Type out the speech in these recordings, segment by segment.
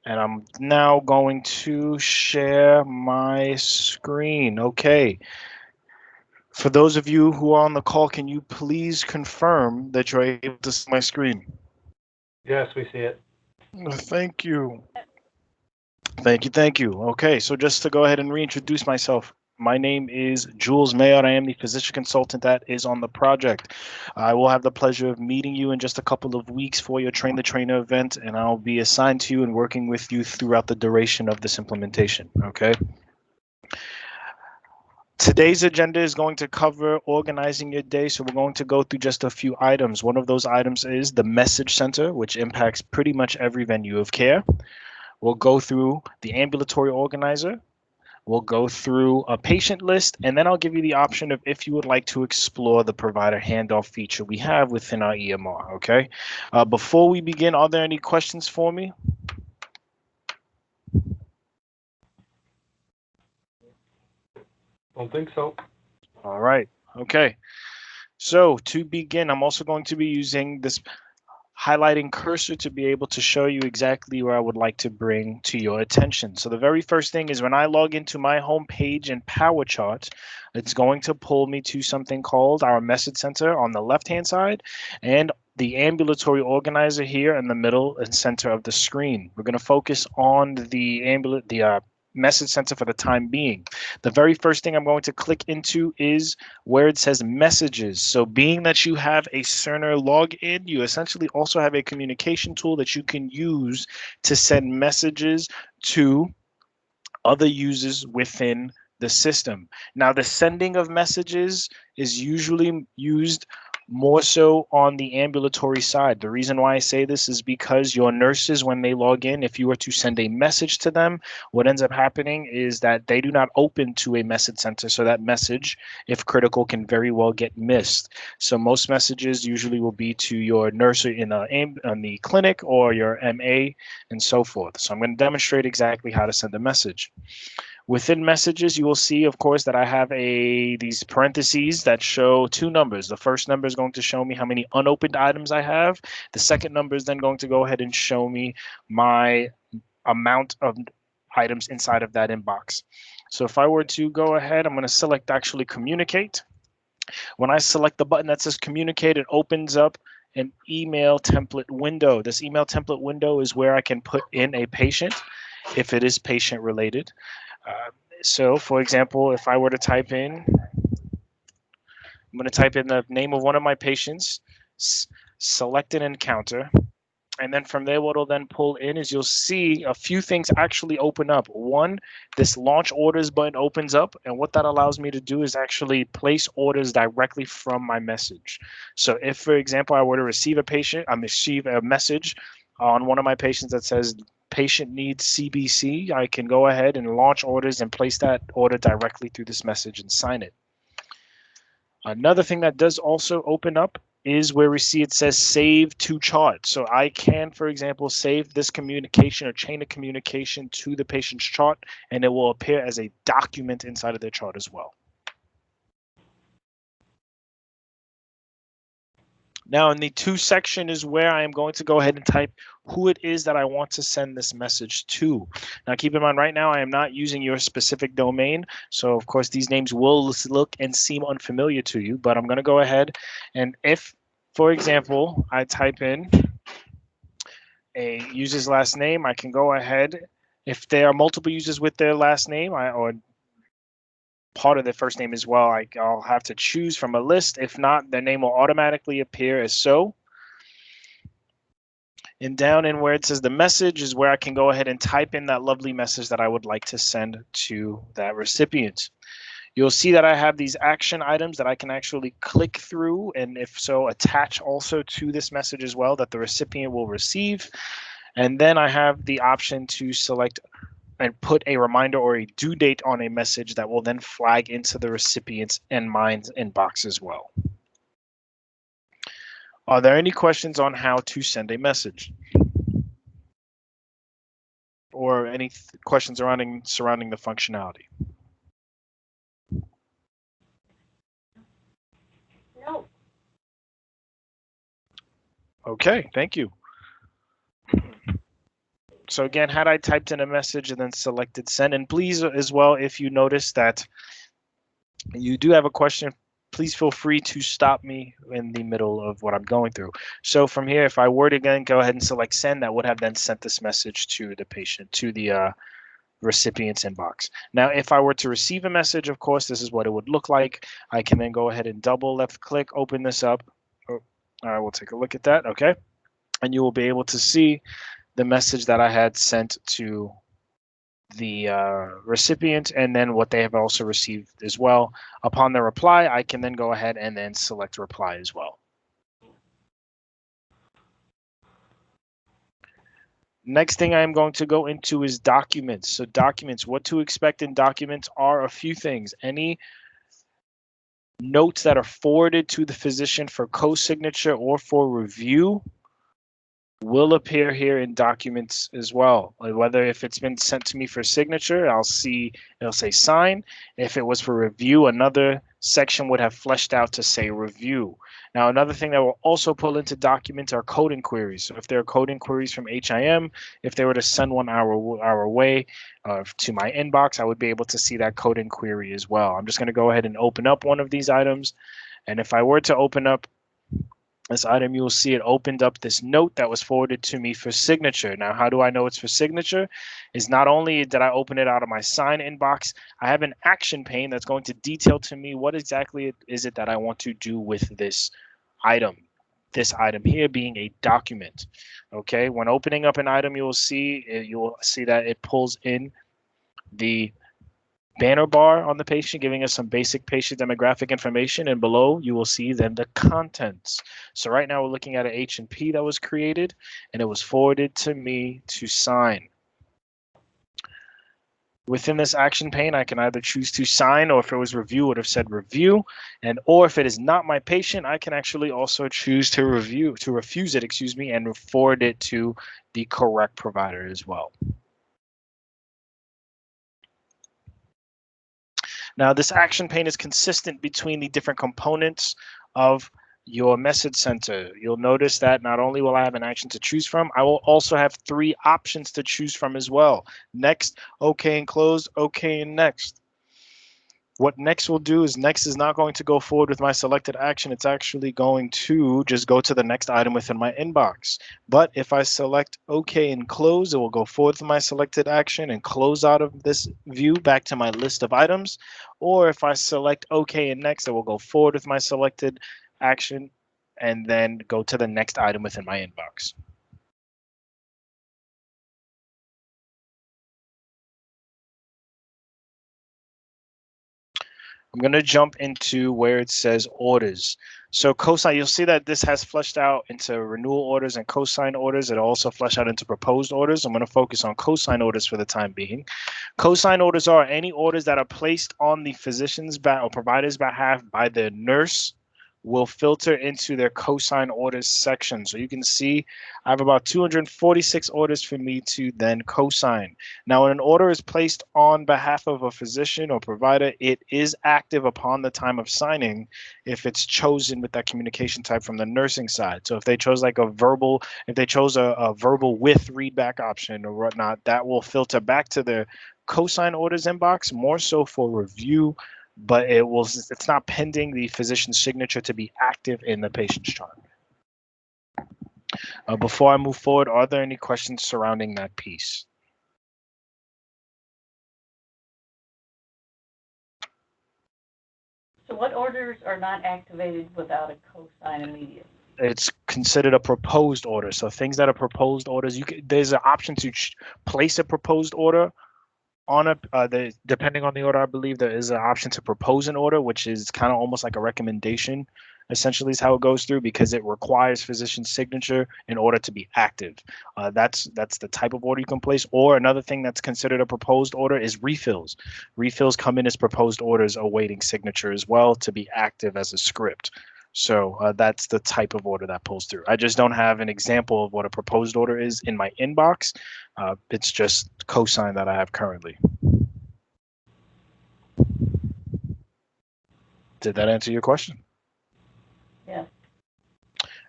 And I'm now going to share my screen. Okay. For those of you who are on the call, can you please confirm that you're able to see my screen? Yes, we see it. Thank you. Thank you. Okay, so just to go ahead and reintroduce myself, my name is Jules Mayer. I am the physician consultant that is on the project. I will have the pleasure of meeting you in just a couple of weeks for your Train the Trainer event, and I'll be assigned to you and working with you throughout the duration of this implementation. Okay. Today's agenda is going to cover organizing your day, so we're going to go through just a few items. One of those items is the message center, which impacts pretty much every venue of care. We'll go through the ambulatory organizer. We'll go through a patient list, and then I'll give you the option of if you would like to explore the provider handoff feature we have within our EMR, okay? Before we begin, are there any questions for me? Don't think so. All right, okay. So to begin, I'm also going to be using this highlighting cursor to be able to show you exactly where I would like to bring to your attention. So the very first thing is when I log into my home page in PowerChart, it's going to pull me to something called our message center on the left-hand side and the ambulatory organizer here in the middle and center of the screen. We're going to focus on the message center for the time being. The very first thing I'm going to click into is where it says messages. So being that you have a Cerner login, you essentially also have a communication tool that you can use to send messages to other users within the system. Now, the sending of messages is usually used more so on the ambulatory side. The reason why I say this is because your nurses, when they log in, if you were to send a message to them, what ends up happening is that they do not open to a message center. So that message, if critical, can very well get missed. So most messages usually will be to your nurse in the clinic or your MA and so forth. So I'm going to demonstrate exactly how to send a message. Within messages, you will see, of course, that I have these parentheses that show two numbers. The first number is going to show me how many unopened items I have. The second number is then going to go ahead and show me my amount of items inside of that inbox. So if I were to go ahead, I'm going to select actually communicate. When I select the button that says communicate, it opens up an email template window. This email template window is where I can put in a patient if it is patient related. So for example, if I were to type in, I'm going to type in the name of one of my patients, select an encounter, and then from there, what will then pull in is you'll see a few things actually open up. One, this launch orders button opens up, and what that allows me to do is actually place orders directly from my message. So if, for example, I were to receive a message on one of my patients that says patient needs CBC, I can go ahead and launch orders and place that order directly through this message and sign it. Another thing that does also open up is where we see it says save to chart. So I can, for example, save this communication or chain of communication to the patient's chart, and it will appear as a document inside of their chart as well. Now in the to section is where I am going to go ahead and type who it is that I want to send this message to. Now keep in mind right now I am not using your specific domain. So of course these names will look and seem unfamiliar to you, but I'm going to go ahead and if, for example, I type in a user's last name, I can go ahead. If there are multiple users with their last name or part of their first name as well, I'll have to choose from a list. If not, their name will automatically appear as so. And down in where it says the message is where I can go ahead and type in that lovely message that I would like to send to that recipient. You'll see that I have these action items that I can actually click through and if so, attach also to this message as well that the recipient will receive. And then I have the option to select and put a reminder or a due date on a message that will then flag into the recipient's and mine's inbox as well. Are there any questions on how to send a message? Or any questions surrounding the functionality? No. Okay, thank you. So again, had I typed in a message and then selected send, and please as well, if you notice that you do have a question, please feel free to stop me in the middle of what I'm going through. So from here, if I were to again go ahead and select send, that would have then sent this message to the patient, to the recipient's inbox. Now, if I were to receive a message, of course, this is what it would look like. I can then go ahead and double left click, open this up. Oh, I will take a look at that, okay? And you will be able to see the message that I had sent to the recipient and then what they have also received as well. Upon the reply, I can then go ahead and then select reply as well. Next thing I'm going to go into is documents. So documents, what to expect in documents are a few things. Any notes that are forwarded to the physician for co-signature or for review will appear here in documents as well. Like whether if it's been sent to me for signature, I'll see it'll say sign. If it was for review, another section would have fleshed out to say review. Now, another thing that will also pull into documents are code inquiries. So if there are code inquiries from HIM, if they were to send one our way to my inbox, I would be able to see that code inquiry as well. I'm just going to go ahead and open up one of these items. And if I were to open up this item, you will see it opened up this note that was forwarded to me for signature. Now, how do I know it's for signature? Is not only did I open it out of my sign inbox, I have an action pane that's going to detail to me what exactly is it that I want to do with this item. This item here being a document. Okay, when opening up an item, you will see that it pulls in the banner bar on the patient, giving us some basic patient demographic information, and below you will see then the contents. So right now we're looking at an H&P that was created, and it was forwarded to me to sign. Within this action pane, I can either choose to sign, or if it was review, it would have said review, and or if it is not my patient, I can actually also choose to refuse it, excuse me, and forward it to the correct provider as well. Now, this action pane is consistent between the different components of your message center. You'll notice that not only will I have an action to choose from, I will also have 3 options to choose from as well. Next, okay and close, okay and next. What next will do is next is not going to go forward with my selected action. It's actually going to just go to the next item within my inbox. But if I select OK and close, it will go forward with my selected action and close out of this view back to my list of items. Or if I select OK and next, it will go forward with my selected action and then go to the next item within my inbox. I'm going to jump into where it says orders. So cosign, you'll see that this has fleshed out into renewal orders and cosign orders. It also fleshed out into proposed orders. I'm going to focus on cosign orders for the time being. Cosign orders are any orders that are placed on the physician's or provider's behalf by the nurse will filter into their cosign orders section. So you can see I have about 246 orders for me to then cosign. Now, when an order is placed on behalf of a physician or provider, it is active upon the time of signing if it's chosen with that communication type from the nursing side. So if they chose like if they chose a verbal with readback option or whatnot, that will filter back to the cosign orders inbox, more so for review, but it's not pending the physician's signature to be active in the patient's chart. Before I move forward, are there any questions surrounding that piece? So what orders are not activated without a cosign immediately? It's considered a proposed order. So things that are proposed orders, there's an option to place a proposed order on depending on the order. I believe there is an option to propose an order, which is kind of almost like a recommendation. Essentially, is how it goes through because it requires physician's signature in order to be active. That's the type of order you can place. Or another thing that's considered a proposed order is refills. Refills come in as proposed orders awaiting signature as well to be active as a script. So that's the type of order that pulls through. I just don't have an example of what a proposed order is in my inbox. It's just cosign that I have currently. Did that answer your question? Yes.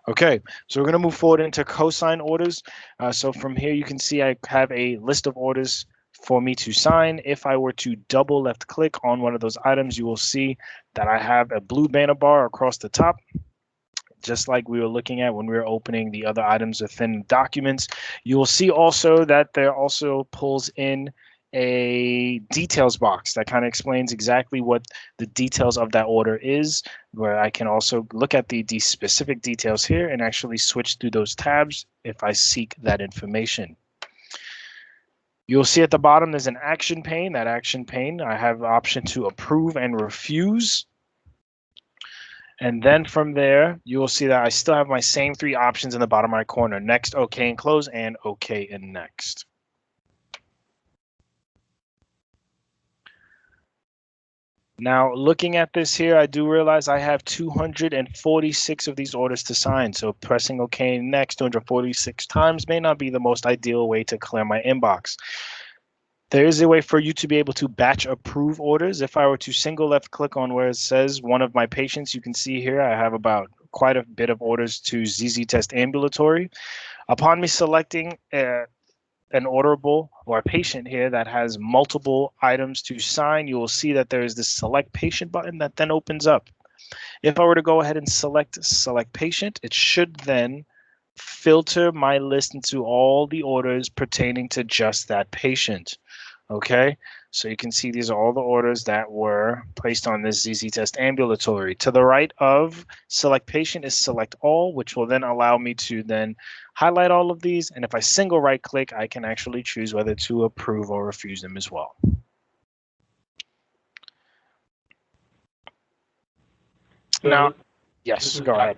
Okay, so we're going to move forward into cosign orders. So from here, you can see I have a list of orders for me to sign. If I were to double left click on one of those items, you will see that I have a blue banner bar across the top, just like we were looking at when we were opening the other items within documents. You will see also that there also pulls in a details box that kind of explains exactly what the details of that order is, where I can also look at the specific details here and actually switch through those tabs if I seek that information. You'll see at the bottom there's an action pane. That action pane, I have the option to approve and refuse. And then from there, you will see that I still have my same three options in the bottom right corner: next, okay, and close, and okay, and next. Now, looking at this here, I do realize I have 246 of these orders to sign. So pressing OK and next 246 times may not be the most ideal way to clear my inbox. There is a way for you to be able to batch approve orders. If I were to single left click on where it says one of my patients, you can see here I have about quite a bit of orders to ZZ Test Ambulatory. Upon me selecting an orderable or a patient here that has multiple items to sign, you will see that there is this select patient button that then opens up. If I were to go ahead and select patient, it should then filter my list into all the orders pertaining to just that patient. Okay, so you can see these are all the orders that were placed on this ZZ Test Ambulatory. To the right of select patient is select all, which will then allow me to then highlight all of these. And if I single right click, I can actually choose whether to approve or refuse them as well. So Now, this yes, is go ahead.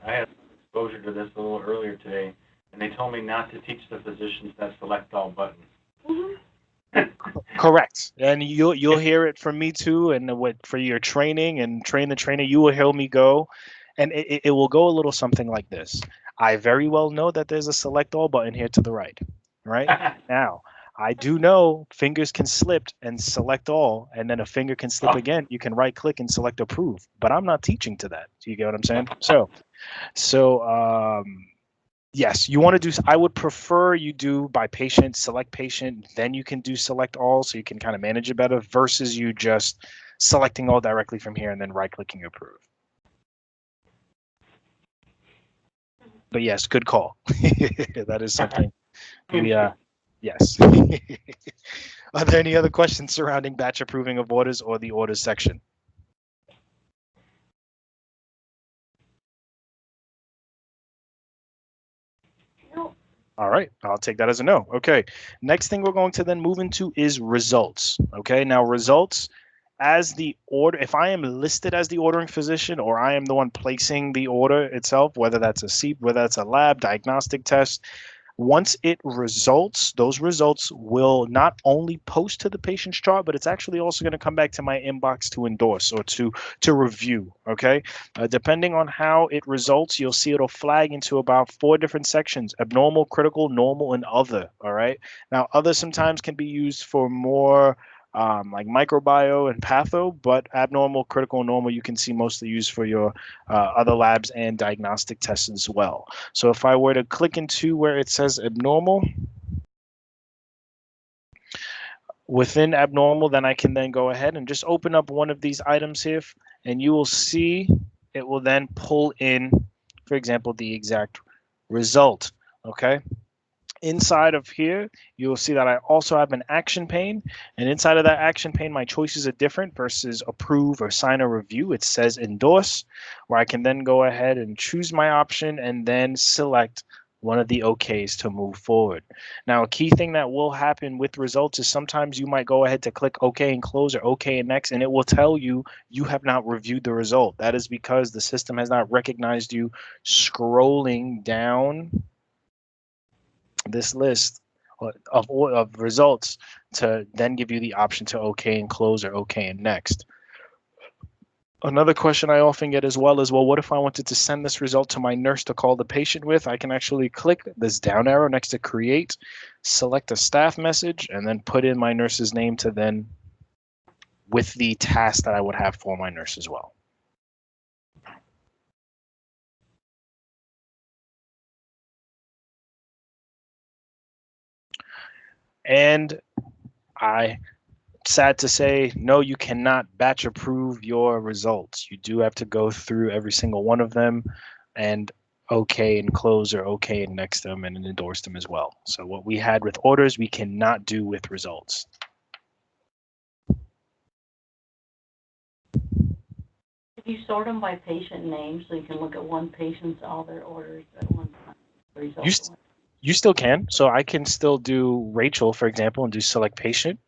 I had exposure to this a little earlier today, and they told me not to teach the physicians that select all button. Correct, and you'll hear it from me too. And what for your training and train the trainer, you will hear me go, and it will go a little something like this. I very well know that there's a select all button here to the right. Right now, I do know fingers can slip and select all, and then a finger can slip again. You can right click and select approve, but I'm not teaching to that. Do you get what I'm saying? So yes, you want to do, I would prefer you do by patient, select patient, then you can do select all so you can kind of manage it better versus you just selecting all directly from here and then right clicking approve. But yes, good call. That is something we, yes. Are there any other questions surrounding batch approving of orders or the orders section? No. All right, I'll take that as a no. Okay, next thing we're going to then move into is results. Okay, now results as the order, if I am listed as the ordering physician or I am the one placing the order itself, whether that's a CEP, whether that's a lab, diagnostic test, once it results, those results will not only post to the patient's chart, but it's actually also going to come back to my inbox to endorse or to review. Okay, depending on how it results, you'll see it'll flag into about 4 different sections: abnormal, critical, normal, and other. All right. Now, other sometimes can be used for more like microbio and patho, but abnormal, critical, normal, you can see mostly used for your other labs and diagnostic tests as well. So if I were to click into where it says abnormal, within abnormal, then I can then go ahead and just open up one of these items here, and you will see it will then pull in, for example, the exact result. Okay. Inside of here, you will see that I also have an action pane, and inside of that action pane, my choices are different versus approve or sign or review. It says endorse, where I can then go ahead and choose my option and then select one of the OKs to move forward. Now, a key thing that will happen with results is sometimes you might go ahead to click OK and close or OK and next, and it will tell you you have not reviewed the result. That is because the system has not recognized you scrolling down this list of results to then give you the option to OK and close or OK and next. Another question I often get as well is, well, what if I wanted to send this result to my nurse to call the patient with? I can actually click this down arrow next to create, select a staff message, and then put in my nurse's name to then with the task that I would have for my nurse as well. And sad to say, no, you cannot batch approve your results. You do have to go through every single one of them and okay and close or okay and next them and endorse them as well. So what we had with orders, we cannot do with results. If you sort them by patient name, so you can look at one patient's, all their orders at one time, the You, results. st- you still can. So I can still do Rachel, for example, and do select patient,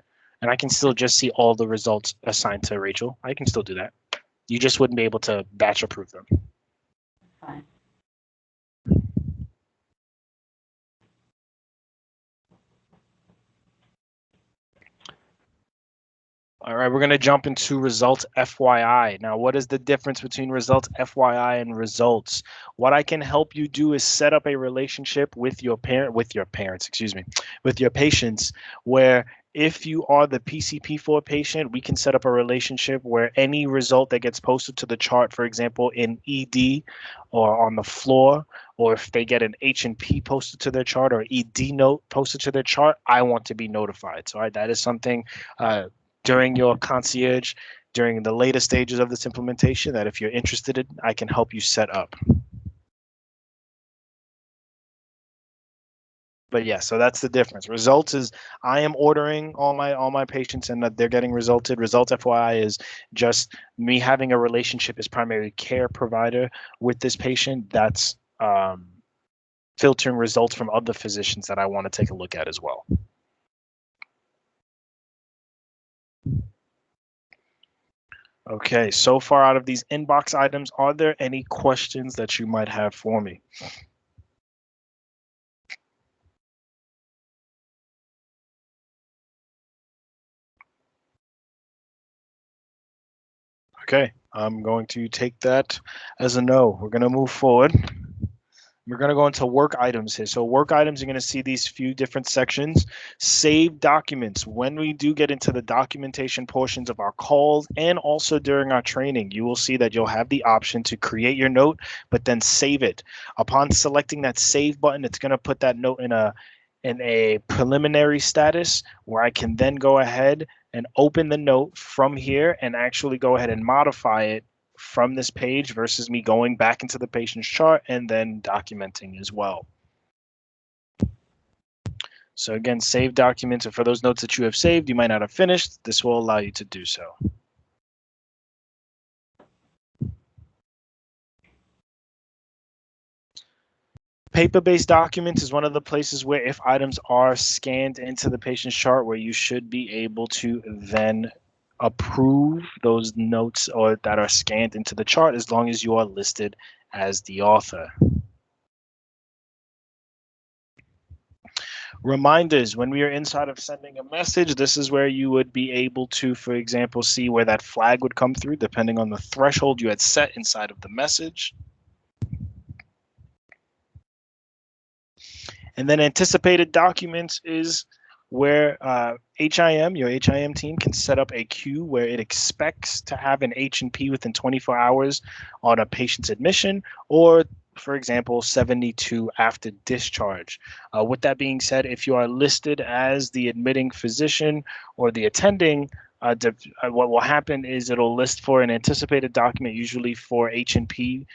and I can still just see all the results assigned to Rachel. I can still do that. You just wouldn't be able to batch approve them. Fine. All right, we're going to jump into results FYI. Now, what is the difference between results FYI and results? What I can help you do is set up a relationship with your parents, excuse me, with your patients, where if you are the PCP4 patient, we can set up a relationship where any result that gets posted to the chart, for example, in ED or on the floor, or if they get an H&P posted to their chart or ED note posted to their chart, I want to be notified. So that is something during your concierge, during the later stages of this implementation, that if you're interested in, I can help you set up. But yeah, so that's the difference. Results is I am ordering all my patients and that they're getting resulted. Results FYI is just me having a relationship as primary care provider with this patient. That's filtering results from other physicians that I want to take a look at as well. Okay, so far out of these inbox items, are there any questions that you might have for me? Okay, I'm going to take that as a no. We're going to move forward. We're going to go into work items here. So work items, you're going to see these few different sections. Save documents. When we do get into the documentation portions of our calls and also during our training, you will see that you'll have the option to create your note, but then save it. Upon selecting that save button, it's going to put that note in a preliminary status where I can then go ahead and open the note from here and actually go ahead and modify it from this page versus me going back into the patient's chart and then documenting as well. So again, save documents, and for those notes that you have saved, you might not have finished, this will allow you to do so. Paper-based documents is one of the places where if items are scanned into the patient's chart, where you should be able to then approve those notes or that are scanned into the chart as long as you are listed as the author. Reminders, when we are inside of sending a message, this is where you would be able to, for example, see where that flag would come through depending on the threshold you had set inside of the message. And then anticipated documents is where your HIM team can set up a queue where it expects to have an H&P within 24 hours on a patient's admission, or for example, 72 after discharge. With that being said, if you are listed as the admitting physician or the attending, what will happen is it'll list for an anticipated document, usually for H&P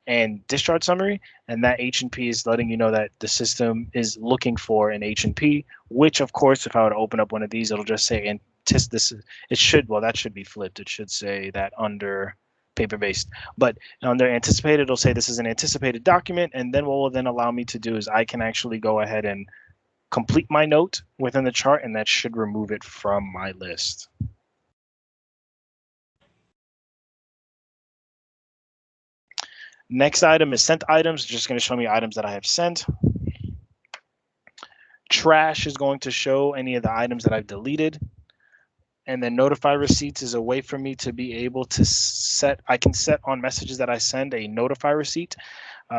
and discharge summary, and that H&P is letting you know that the system is looking for an H&P, which of course, if I were to open up one of these, it'll just say that should be flipped. It should say that under paper-based, but under anticipated, it'll say this is an anticipated document, and then what will then allow me to do is I can actually go ahead and complete my note within the chart, and that should remove it from my list. Next item is sent items, just going to show me items that I have sent. Trash is going to show any of the items that I've deleted. And then notify receipts is a way for me to be able to I can set on messages that I send a notify receipt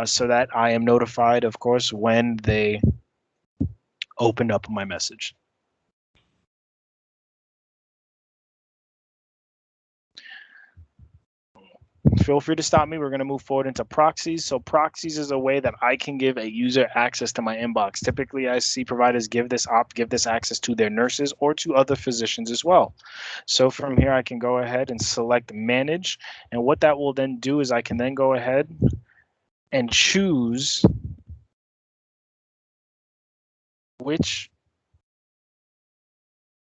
so that I am notified, of course, when they open up my message. Feel free to stop me. We're going to move forward into proxies. So proxies is a way that I can give a user access to my inbox. Typically, I see providers give this access to their nurses or to other physicians as well. So from here, I can go ahead and select manage. And what that will then do is I can then go ahead and choose which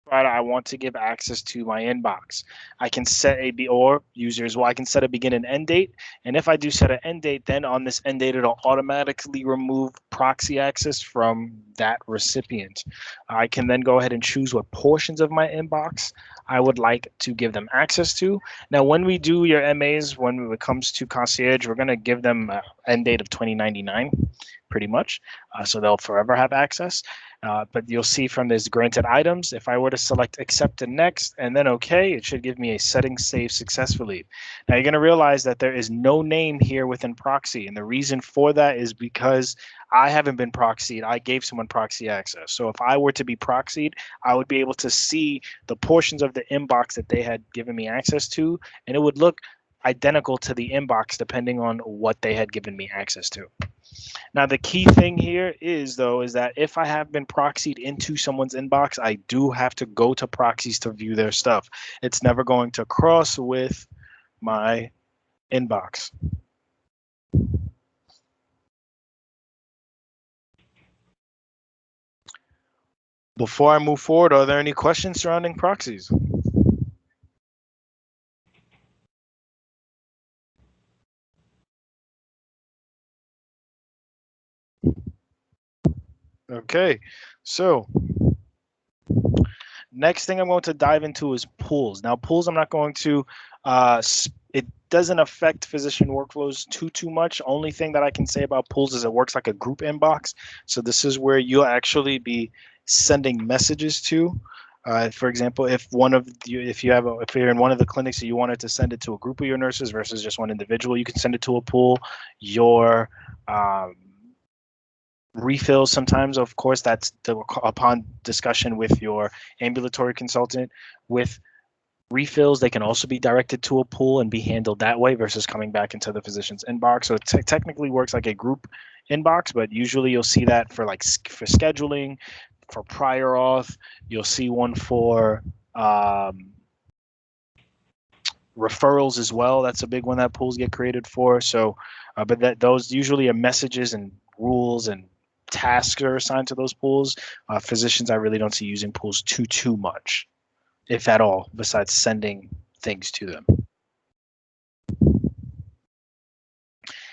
provider I want to give access to my inbox. I can set or users, well, I can set a begin and end date. And if I do set an end date, then on this end date, it'll automatically remove proxy access from that recipient. I can then go ahead and choose what portions of my inbox I would like to give them access to. Now, when we do your MAs, when it comes to concierge, we're going to give them an end date of 2099, pretty much. So they'll forever have access. But you'll see from this granted items, if I were to select accept and next and then okay, it should give me a setting saved successfully. Now you're going to realize that there is no name here within proxy. And the reason for that is because I haven't been proxied. I gave someone proxy access. So if I were to be proxied, I would be able to see the portions of the inbox that they had given me access to, and it would look identical to the inbox depending on what they had given me access to. Now, the key thing here is, though, is that if I have been proxied into someone's inbox, I do have to go to proxies to view their stuff. It's never going to cross with my inbox. Before I move forward, are there any questions surrounding proxies? Okay, so next thing I'm going to dive into is pools. Now, pools, I'm not going to, it doesn't affect physician workflows too much. Only thing that I can say about pools is it works like a group inbox. So this is where you'll actually be sending messages to. For example, if if you're in one of the clinics and you wanted to send it to a group of your nurses versus just one individual, you can send it to a pool. Your refills sometimes, of course, that's upon discussion with your ambulatory consultant. With refills, they can also be directed to a pool and be handled that way versus coming back into the physician's inbox. So it technically works like a group inbox, but usually you'll see that for for scheduling, for prior auth. You'll see one for referrals as well. That's a big one that pools get created for. So, but those usually are messages and rules and tasks are assigned to those pools. Physicians, I really don't see using pools too much, if at all, besides sending things to them.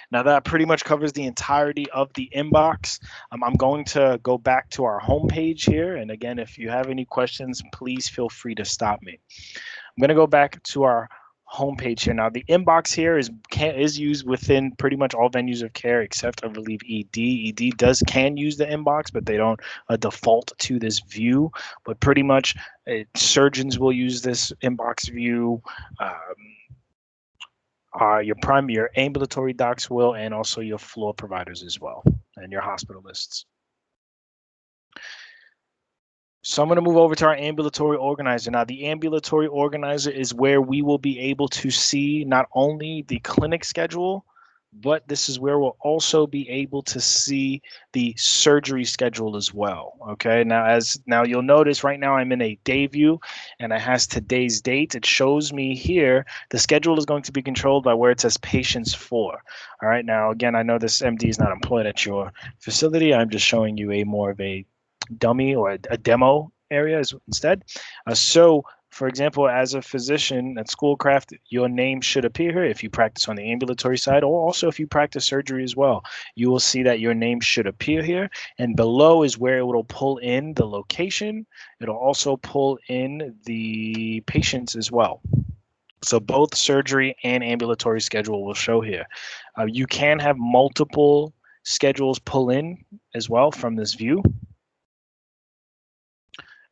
Now that pretty much covers the entirety of the inbox. I'm going to go back to our homepage here. And again, if you have any questions, please feel free to stop me. I'm going to go back to our homepage here. Now the inbox here is used within pretty much all venues of care except I believe ED. ED can use the inbox, but they don't default to this view. But pretty much surgeons will use this inbox view. Your ambulatory docs will, and also your floor providers as well, and your hospitalists. So I'm going to move over to our ambulatory organizer. Now, the ambulatory organizer is where we will be able to see not only the clinic schedule, but this is where we'll also be able to see the surgery schedule as well. Okay, now you'll notice right now I'm in a day view and it has today's date. It shows me here the schedule is going to be controlled by where it says patients for. All right, now again, I know this MD is not employed at your facility. I'm just showing you a more of a dummy or a demo area instead. So for example, as a physician at Schoolcraft, your name should appear here if you practice on the ambulatory side, or also if you practice surgery as well. You will see that your name should appear here, and below is where it will pull in the location. It'll also pull in the patients as well. So both surgery and ambulatory schedule will show here. You can have multiple schedules pull in as well from this view.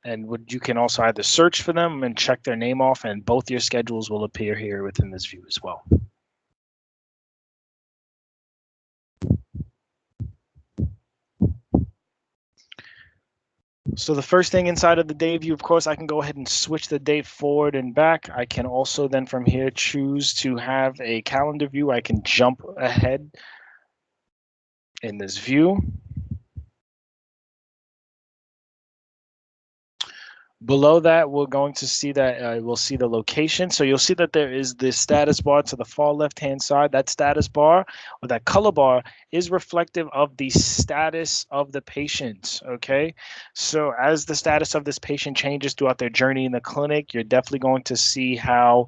And you can also either search for them and check their name off, and both your schedules will appear here within this view as well. So the first thing inside of the day view, of course, I can go ahead and switch the date forward and back. I can also then from here choose to have a calendar view. I can jump ahead in this view. Below that, we're going to see that we'll see the location. So you'll see that there is this status bar to the far left-hand side. That status bar or that color bar is reflective of the status of the patient, okay? So as the status of this patient changes throughout their journey in the clinic, you're definitely going to see how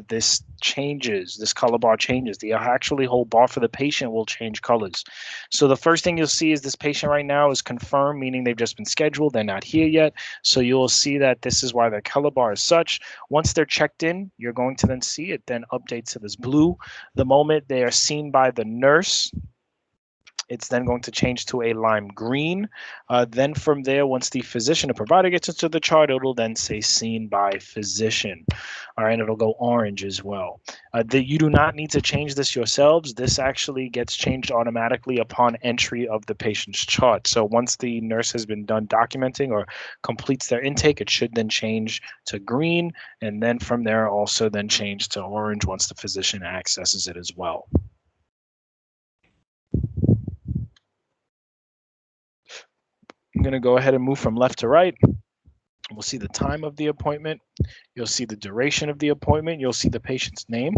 this changes, this color bar changes. The actually whole bar for the patient will change colors. So the first thing you'll see is this patient right now is confirmed, meaning they've just been scheduled. They're not here yet. So you'll see that this is why the color bar is such. Once they're checked in, you're going to then see it then updates to this blue. The moment they are seen by the nurse, it's then going to change to a lime green. Then from there, once the physician or provider gets into the chart, it'll then say seen by physician. All right, it'll go orange as well. You do not need to change this yourselves. This actually gets changed automatically upon entry of the patient's chart. So once the nurse has been done documenting or completes their intake, it should then change to green. And then from there, also then change to orange once the physician accesses it as well. I'm going to go ahead and move from left to right. We'll see the time of the appointment. You'll see the duration of the appointment. You'll see the patient's name,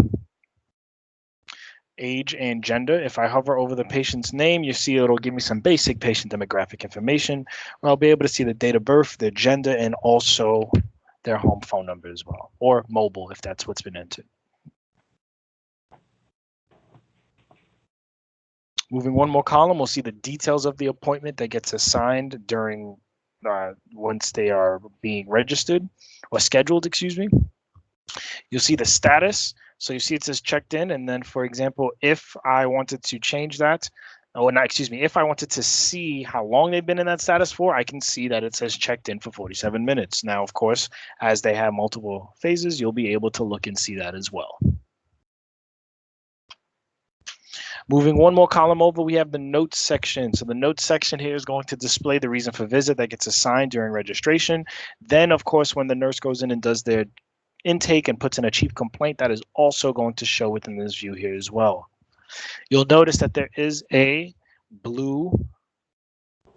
age, and gender. If I hover over the patient's name, you see it'll give me some basic patient demographic information. I'll be able to see the date of birth, their gender, and also their home phone number as well, or mobile if that's what's been entered. Moving one more column, we'll see the details of the appointment that gets assigned during once they are being registered or scheduled, excuse me. You'll see the status. So you see it says checked in. And then, for example, if I wanted to change that, or not, excuse me, if I wanted to see how long they've been in that status for, I can see that it says checked in for 47 minutes. Now, of course, as they have multiple phases, you'll be able to look and see that as well. Moving one more column over, we have the notes section. So the notes section here is going to display the reason for visit that gets assigned during registration. Then, of course, when the nurse goes in and does their intake and puts in a chief complaint, that is also going to show within this view here as well. You'll notice that there is a blue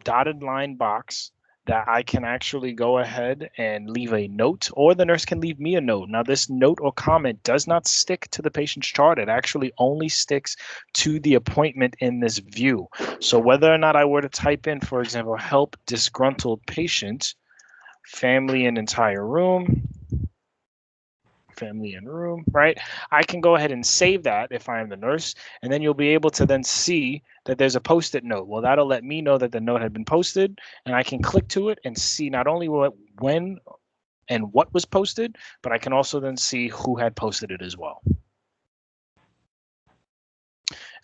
dotted line box that I can actually go ahead and leave a note, or the nurse can leave me a note. Now, this note or comment does not stick to the patient's chart. It actually only sticks to the appointment in this view. So whether or not I were to type in, for example, help disgruntled patient, family and entire room, family and room, right? I can go ahead and save that if I am the nurse, and then you'll be able to then see that there's a post-it note. Well, that'll let me know that the note had been posted, and I can click to it and see not only when and what was posted, but I can also then see who had posted it as well.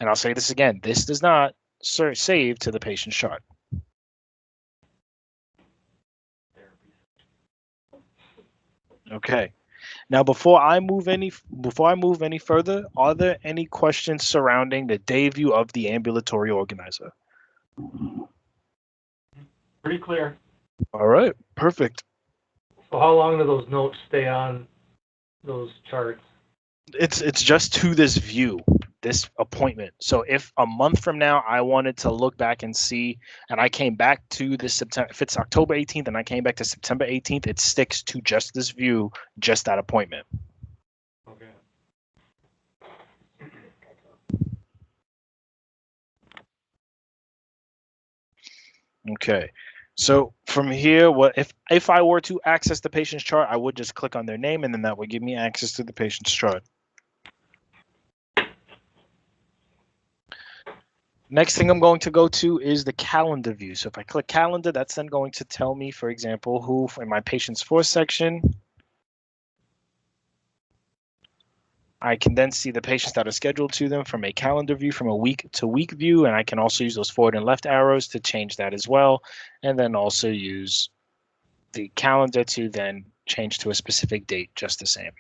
And I'll say this again, this does not save to the patient's chart. Okay. Now, before I move any further, are there any questions surrounding the day view of the ambulatory organizer? Pretty clear. All right, perfect. So how long do those notes stay on those charts? It's just to this view, this appointment. So if a month from now I wanted to look back and see, and I came back to this September, if it's October 18th and I came back to September 18th, it sticks to just this view, just that appointment. Okay. Okay. So from here, what if I were to access the patient's chart, I would just click on their name and then that would give me access to the patient's chart. Next thing I'm going to go to is the calendar view. So if I click calendar, that's then going to tell me, for example, who in my patients for section, I can then see the patients that are scheduled to them from a calendar view, from a week to week view, and I can also use those forward and left arrows to change that as well. And then also use the calendar to then change to a specific date, just the same.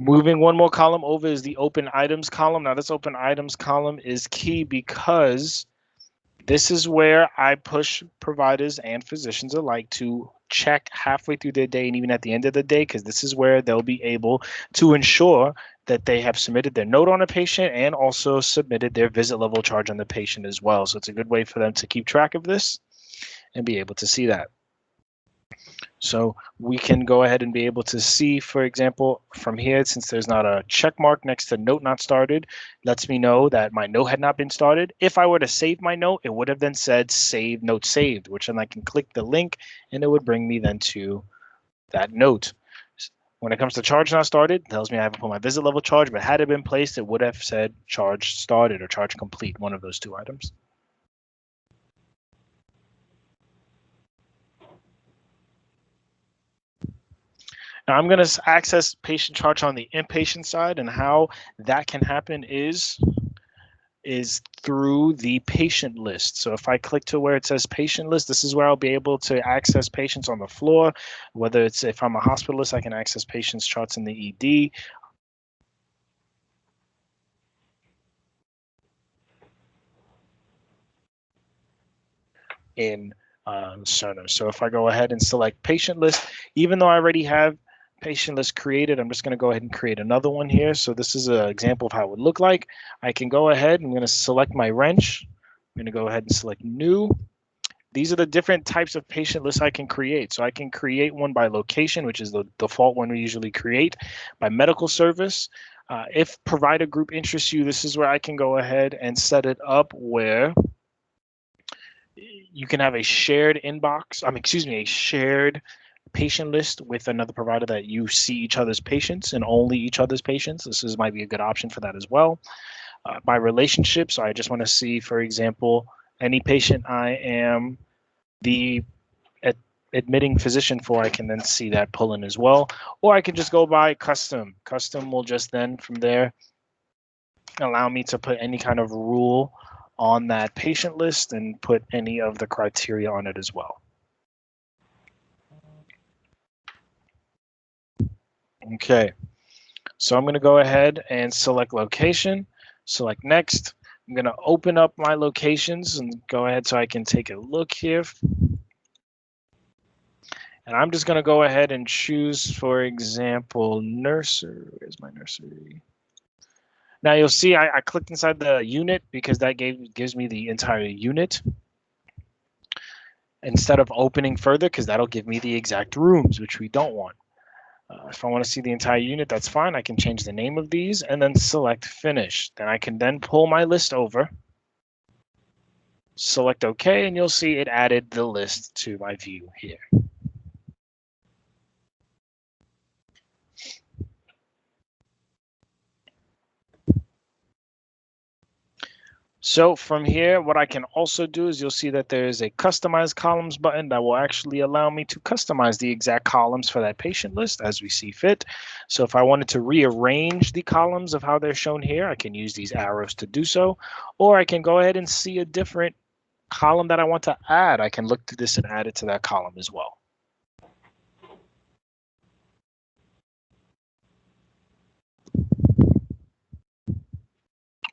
Moving one more column over is the open items column. Now this open items column is key because this is where I push providers and physicians alike to check halfway through their day and even at the end of the day, because this is where they'll be able to ensure that they have submitted their note on a patient and also submitted their visit level charge on the patient as well. So it's a good way for them to keep track of this and be able to see that. So we can go ahead and be able to see, for example, from here, since there's not a check mark next to note not started, lets me know that my note had not been started. If I were to save my note, it would have then said save note saved, which then I can click the link and it would bring me then to that note. When it comes to charge not started, it tells me I haven't put my visit level charge, but had it been placed, it would have said charge started or charge complete, one of those two items. Now I'm going to access patient charge on the inpatient side, and how that can happen is through the patient list. So if I click to where it says patient list, this is where I'll be able to access patients on the floor. Whether it's, if I'm a hospitalist, I can access patients charts in the ED. In Cerner. So if I go ahead and select patient list, even though I already have patient list created, I'm just going to go ahead and create another one here. So this is an example of how it would look like. I can go ahead, I'm going to select my wrench. I'm going to go ahead and select new. These are the different types of patient lists I can create. So I can create one by location, which is the default one we usually create, by medical service. If provider group interests you, this is where I can go ahead and set it up where you can have a shared inbox, a shared patient list with another provider that you see each other's patients and only each other's patients. Might be a good option for that as well. By relationship, so I just want to see, for example, any patient I am the admitting physician for, I can then see that pull in as well. Or I can just go by custom. Custom will just then from there allow me to put any kind of rule on that patient list and put any of the criteria on it as well. Okay, so I'm going to go ahead and select location, select next. I'm going to open up my locations and go ahead so I can take a look here. And I'm just going to go ahead and choose, for example, nursery. Where's my nursery? Now you'll see I clicked inside the unit because that gives me the entire unit instead of opening further, because that'll give me the exact rooms, which we don't want. If I want to see the entire unit, that's fine. I can change the name of these and then select finish. Then I can then pull my list over, select OK, and you'll see it added the list to my view here. So from here, what I can also do is you'll see that there is a customize columns button that will actually allow me to customize the exact columns for that patient list as we see fit. So if I wanted to rearrange the columns of how they're shown here, I can use these arrows to do so, or I can go ahead and see a different column that I want to add. I can look through this and add it to that column as well.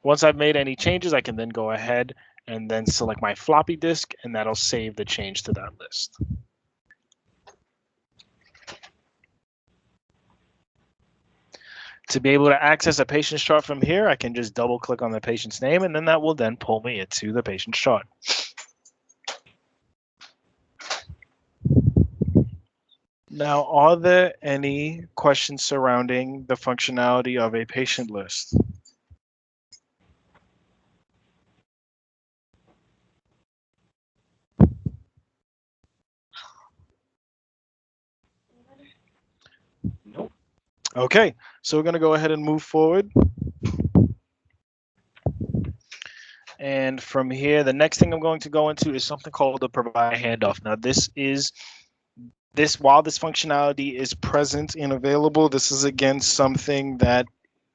Once I've made any changes, I can then go ahead and then select my floppy disk, and that'll save the change to that list. To be able to access a patient's chart from here, I can just double click on the patient's name, and then that will then pull me into the patient's chart. Now, are there any questions surrounding the functionality of a patient list? Nope. Okay, so we're going to go ahead and move forward. And from here, the next thing I'm going to go into is something called the provider handoff. Now, while this functionality is present and available, this is again something that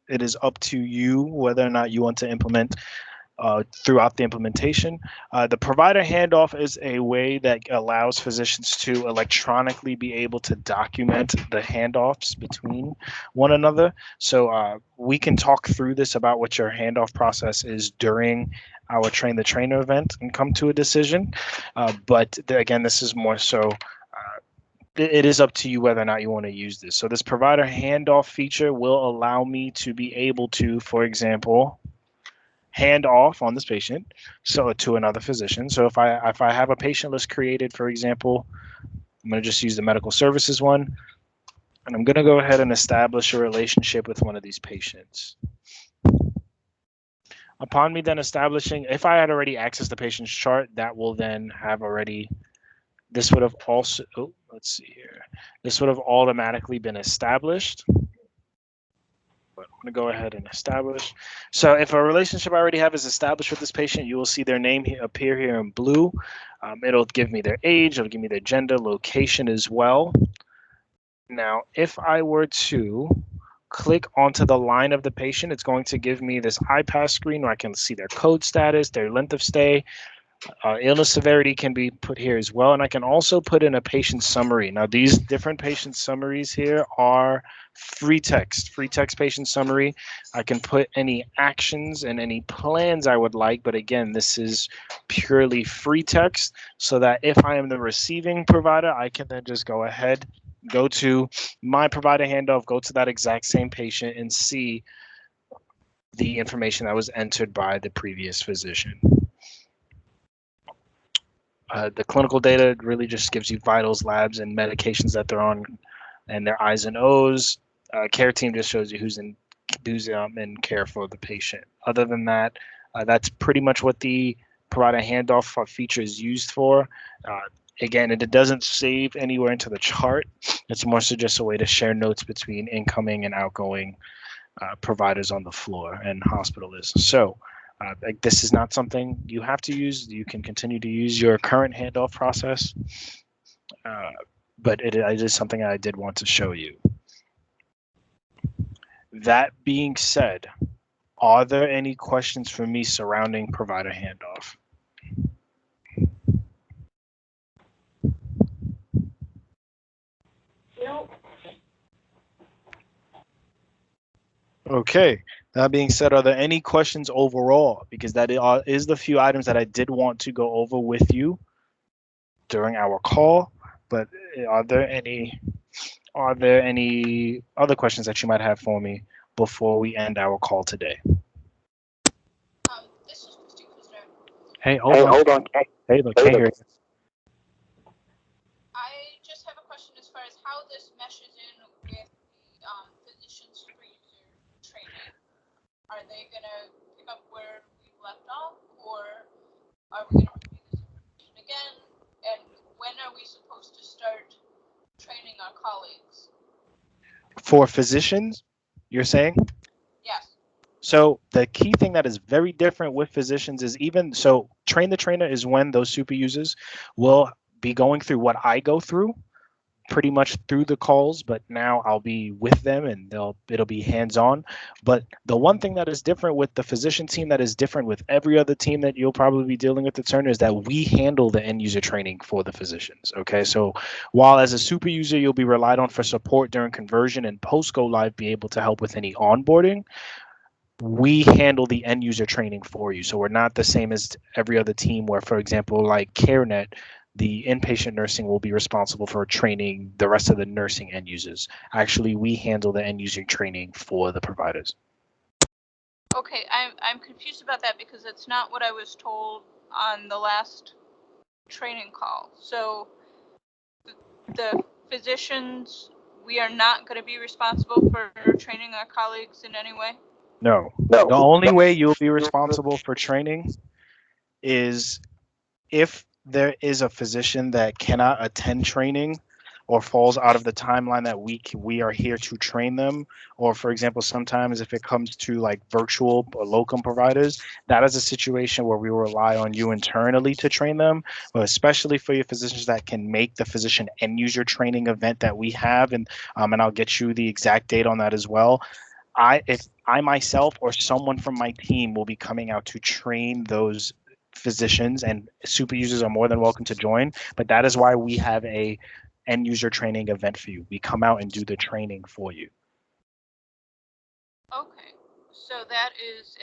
it is up to you whether or not you want to implement throughout the implementation. The provider handoff is a way that allows physicians to electronically be able to document the handoffs between one another. So we can talk through this about what your handoff process is during our train the trainer event and come to a decision. Again, this is more so it is up to you whether or not you want to use this. So this provider handoff feature will allow me to be able to, for example, hand off on this patient so to another physician. So if I have a patient list created, for example, I'm going to just use the medical services one, and I'm going to go ahead and establish a relationship with one of these patients. Upon me then establishing, if I had already accessed the patient's chart, that will then have already, this would have also, let's see here, this would have automatically been established. But I'm going to go ahead and establish. So if a relationship I already have is established with this patient, you will see their name appear here in blue. It'll give me their age, it'll give me their gender, location as well. Now, if I were to click onto the line of the patient, it's going to give me this iPass screen where I can see their code status, their length of stay, illness severity can be put here as well. And I can also put in a patient summary. Now, these different patient summaries here are free text patient summary. I can put any actions and any plans I would like. But again, this is purely free text so that if I am the receiving provider, I can then just go ahead, go to my provider handoff, go to that exact same patient and see the information that was entered by the previous physician. The clinical data really just gives you vitals, labs, and medications that they're on, and their I's and O's. Care team just shows you who's in care for the patient. Other than that, that's pretty much what the provider handoff feature is used for. Again, it doesn't save anywhere into the chart. It's more so just a way to share notes between incoming and outgoing providers on the floor and hospitalists. So this is not something you have to use. You can continue to use your current handoff process, but it is something I did want to show you. That being said, are there any questions for me surrounding provider handoff? Nope. Okay. That being said, are there any questions overall? Because that is the few items that I did want to go over with you during our call. But are there any other questions that you might have for me before we end our call today? This is Christine Kuster. Hey, hold on. Hey, look, can't hear you. I just have a question as far as how this meshes in with the physician super user training. Are they going to pick up where we've left off, or are we going to review this information again? And when are we supposed to start training our colleagues? For physicians, you're saying? Yes. So the key thing that is very different with physicians is train the trainer is when those super users will be going through what I go through pretty much through the calls, but now I'll be with them and it'll be hands-on. But the one thing that is different with the physician team that is different with every other team that you'll probably be dealing with at Cerner is that we handle the end user training for the physicians. Okay, so while as a super user you'll be relied on for support during conversion and post go live be able to help with any onboarding, we handle the end user training for you. So we're not the same as every other team where, for example, like CareNet, the inpatient nursing will be responsible for training the rest of the nursing end users. Actually, we handle the end user training for the providers. Okay, I'm confused about that because it's not what I was told on the last training call. So the physicians, we are not going to be responsible for training our colleagues in any way? No. The only way you'll be responsible for training is if there is a physician that cannot attend training or falls out of the timeline that we are here to train them, or for example, sometimes if it comes to like virtual or locum providers, that is a situation where we rely on you internally to train them. But especially for your physicians that can make the physician end user training event that we have, and I'll get you the exact date on that as well. I myself or someone from my team will be coming out to train those physicians, and super users are more than welcome to join. But that is why we have a end user training event for you. We come out and do the training for you. Okay, so that is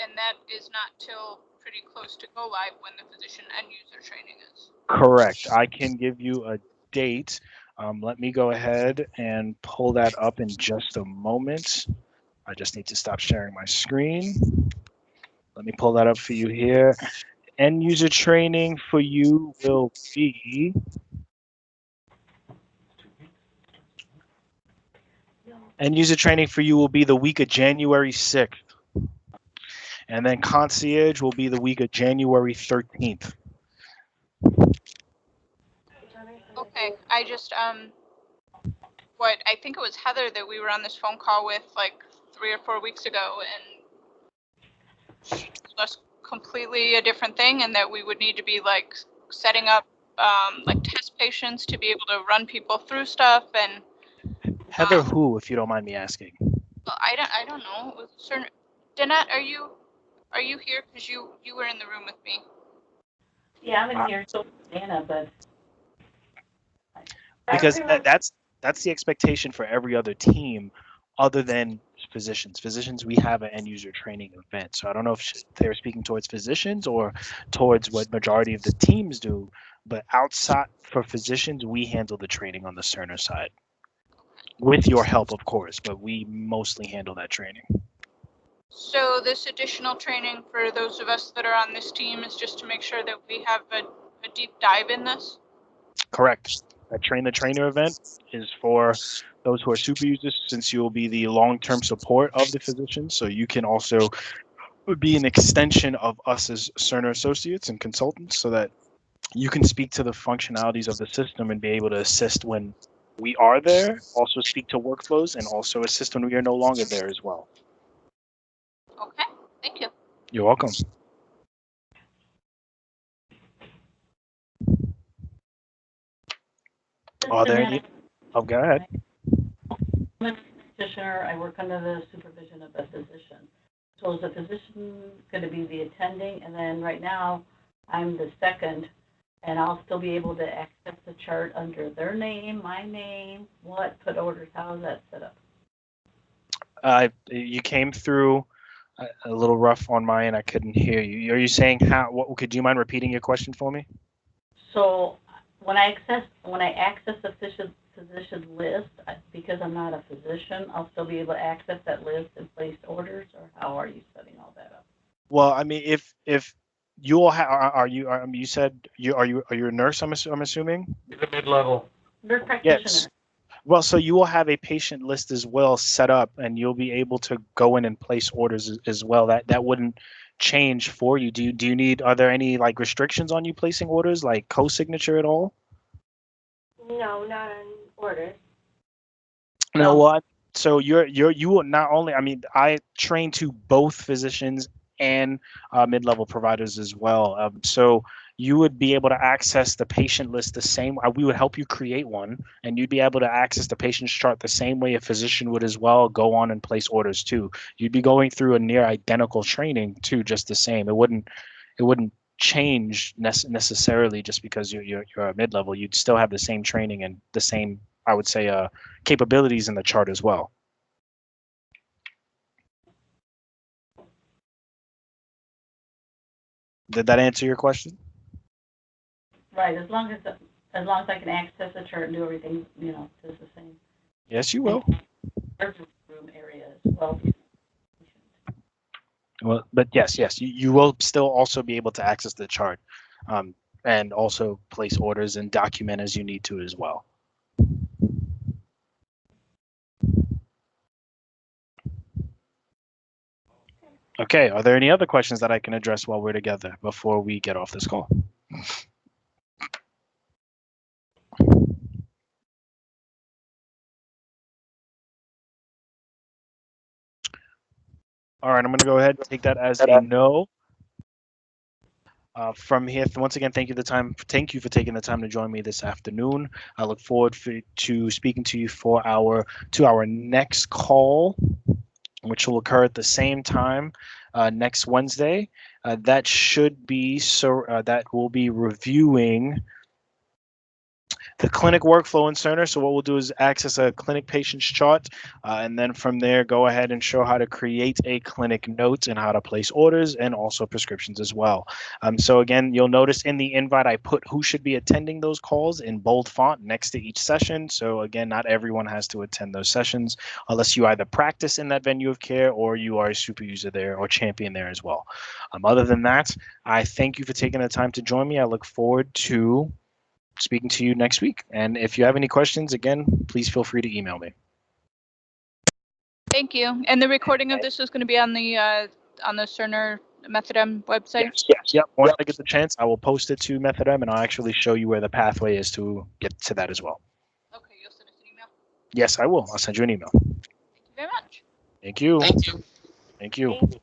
not till pretty close to go live when the physician end user training is. Correct. I can give you a date. Let me go ahead and pull that up in just a moment. I just need to stop sharing my screen. Let me pull that up for you here. End user training for you will be end user training for you will be the week of January 6th. And then concierge will be the week of January 13th. Okay, I just what I think it was Heather that we were on this phone call with like 3 or 4 weeks ago, and she told us completely a different thing, and that we would need to be like setting up like test patients to be able to run people through stuff. And Heather who, if you don't mind me asking? well, I don't know. It was certain. Danette, are you here? Because you were in the room with me. Yeah, I'm in here, so Anna, but. Because that's the expectation for every other team other than physicians. Physicians, we have an end user training event. So I don't know if they were speaking towards physicians or towards what majority of the teams do. But outside for physicians, we handle the training on the Cerner side with your help, of course, but we mostly handle that training. So this additional training for those of us that are on this team is just to make sure that we have a deep dive in this? Correct. That train the trainer event is for those who are super users, since you will be the long-term support of the physicians. So you can also be an extension of us as Cerner associates and consultants, so that you can speak to the functionalities of the system and be able to assist when we are there, also speak to workflows, and also assist when we are no longer there as well. Okay, thank you. You're welcome. Are there any? Oh, go ahead. I'm a practitioner, I work under the supervision of a physician. So is the physician going to be the attending, and then right now, I'm the second, and I'll still be able to access the chart under their name, my name, put orders, how is that set up? You came through a little rough on my end. I couldn't hear you. Are you saying how? What? Could you mind repeating your question for me? So when I access the physician list, because I'm not a physician, I'll still be able to access that list and place orders, or how are you setting all that up? Well, I mean, if you all are you you said are you a nurse? I'm assuming. He's a mid-level. Nurse practitioner. Yes. Well, so you will have a patient list as well set up, and you'll be able to go in and place orders as well. That wouldn't change for you. Do you need? Are there any like restrictions on you placing orders, like co-signature at all? No, not on orders. No, what? So you will not only. I mean, I train to both physicians and mid-level providers as well. So you would be able to access the patient list the same. We would help you create one, and you'd be able to access the patient's chart the same way a physician would as well. Go on and place orders too. You'd be going through a near identical training too, just the same. It wouldn't change necessarily just because you're a mid-level. You'd still have the same training and the same, I would say, capabilities in the chart as well. Did that answer your question? Right, as long as I can access the chart and do everything, just the same. Yes, you will. Emergency room area as well. Well, but yes, you will still also be able to access the chart, and also place orders and document as you need to as well. Okay, are there any other questions that I can address while we're together before we get off this call? All right, I'm going to go ahead and take that as a no. From here, once again, thank you for taking the time to join me this afternoon. I look forward to speaking to you for our next call. which will occur at the same time next Wednesday. That should be that will be reviewing the clinic workflow in Cerner. So what we'll do is access a clinic patient's chart, and then from there, go ahead and show how to create a clinic note and how to place orders and also prescriptions as well. So again, you'll notice in the invite, I put who should be attending those calls in bold font next to each session. So again, not everyone has to attend those sessions unless you either practice in that venue of care or you are a super user there or champion there as well. Other than that, I thank you for taking the time to join me. I look forward to speaking to you next week. And if you have any questions, again, please feel free to email me. Thank you. And the recording of this is going to be on the Cerner Methodem website? Yes. Yep. Once I get the chance, I will post it to Methodem, and I'll actually show you where the pathway is to get to that as well. Okay, you'll send us an email. Yes, I will. I'll send you an email. Thank you very much. Thank you. Thank you. Thank you. Thank you.